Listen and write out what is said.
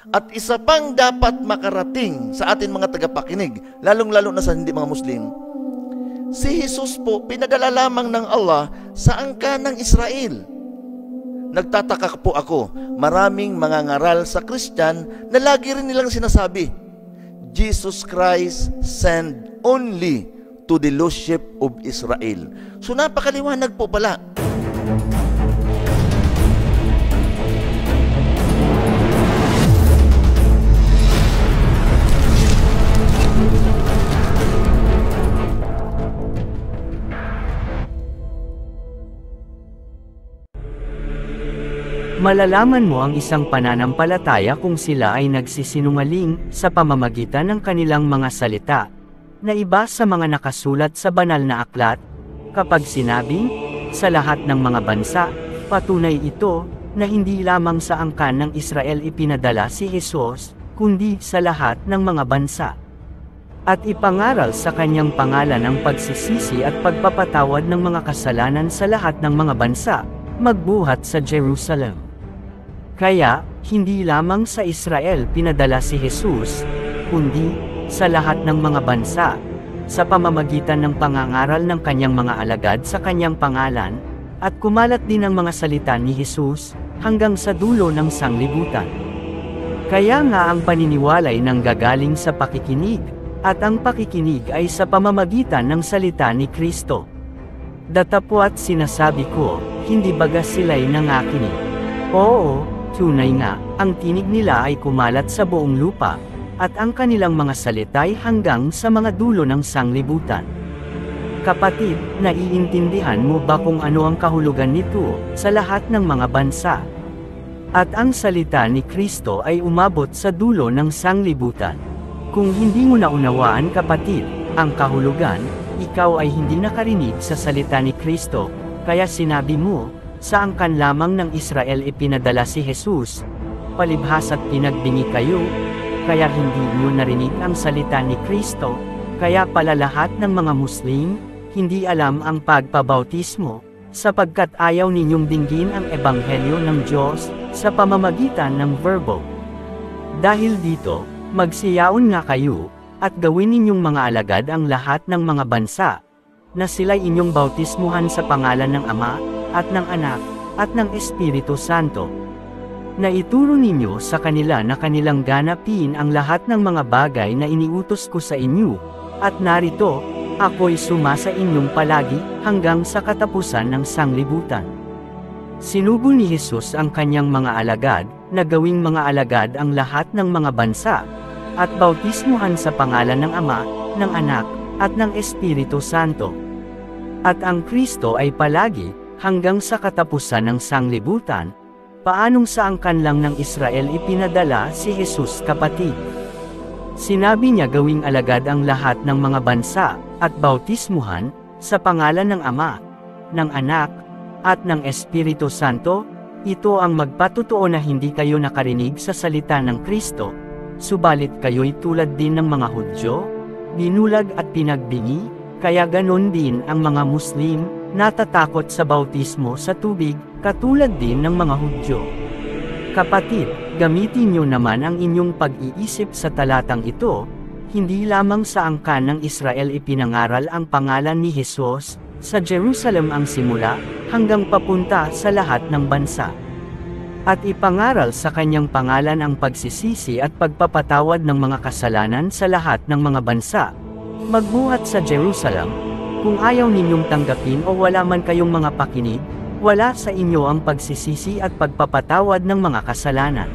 At isa pang dapat makarating sa atin mga tagapakinig, lalong-lalo na sa hindi mga Muslim, si Jesus po pinadala lamang ng Allah sa angkan ng Israel. Nagtataka po ako, maraming mga ngaral sa Christian na lagi rin nilang sinasabi, Jesus Christ sent only to the lost sheep of Israel. So napakaliwanag po pala. Malalaman mo ang isang pananampalataya kung sila ay nagsisinungaling sa pamamagitan ng kanilang mga salita, na iba sa mga nakasulat sa banal na aklat, kapag sinabing, sa lahat ng mga bansa, patunay ito, na hindi lamang sa angkan ng Israel ipinadala si Jesus, kundi sa lahat ng mga bansa. At ipangaral sa kanyang pangalan ang pagsisisi at pagpapatawad ng mga kasalanan sa lahat ng mga bansa, magbuhat sa Jerusalem. Kaya, hindi lamang sa Israel pinadala si Jesus, kundi sa lahat ng mga bansa, sa pamamagitan ng pangangaral ng kanyang mga alagad sa kanyang pangalan, at kumalat din ang mga salita ni Jesus, hanggang sa dulo ng sanglibutan. Kaya nga ang paniniwalay nang gagaling sa pakikinig, at ang pakikinig ay sa pamamagitan ng salita ni Kristo. Datapwat sinasabi ko, hindi baga sila'y nangakinig. Oo, tunay nga, ang tinig nila ay kumalat sa buong lupa, at ang kanilang mga salita'y hanggang sa mga dulo ng sanglibutan. Kapatid, naiintindihan mo ba kung ano ang kahulugan nito sa lahat ng mga bansa? At ang salita ni Kristo ay umabot sa dulo ng sanglibutan. Kung hindi mo naunawaan kapatid, ang kahulugan, ikaw ay hindi nakarinig sa salita ni Kristo, kaya sinabi mo, sa angkan lamang ng Israel ipinadala si Jesus, palibhas at pinagbingi kayo, kaya hindi niyo narinig ang salita ni Kristo, kaya pala lahat ng mga Muslim, hindi alam ang pagpabautismo, sapagkat ayaw ninyong dinggin ang ebanghelyo ng Diyos, sa pamamagitan ng verbo. Dahil dito, magsiyaon nga kayo, at gawin ninyong mga alagad ang lahat ng mga bansa, na sila'y inyong bautismuhan sa pangalan ng Ama, at ng Anak, at ng Espiritu Santo. Na ituro ninyo sa kanila na kanilang ganapin ang lahat ng mga bagay na iniutos ko sa inyo, at narito, ako'y sumasa inyong palagi, hanggang sa katapusan ng sanglibutan. Sinugo ni Jesus ang kanyang mga alagad, na gawing mga alagad ang lahat ng mga bansa, at bautismuhan sa pangalan ng Ama, ng Anak, at ng Espiritu Santo. At ang Kristo ay palagi, hanggang sa katapusan ng sanglibutan. Paanong sa angkan lang ng Israel ipinadala si Jesus kapatid? Sinabi niya gawing alagad ang lahat ng mga bansa, at bautismuhan, sa pangalan ng Ama, ng Anak, at ng Espiritu Santo. Ito ang magpatutuo na hindi kayo nakarinig sa salita ng Kristo, subalit kayo'y tulad din ng mga Hudyo, binulag at pinagbingi, kaya ganon din ang mga Muslim, natatakot sa bautismo sa tubig, katulad din ng mga Hudyo. Kapatid, gamitin niyo naman ang inyong pag-iisip sa talatang ito, hindi lamang sa angkan ng Israel ipinangaral ang pangalan ni Jesus, sa Jerusalem ang simula, hanggang papunta sa lahat ng bansa. At ipangaral sa kanyang pangalan ang pagsisisi at pagpapatawad ng mga kasalanan sa lahat ng mga bansa. Magbuhat sa Jerusalem, kung ayaw ninyong tanggapin o wala man kayong mga pakinig, wala sa inyo ang pagsisisi at pagpapatawad ng mga kasalanan.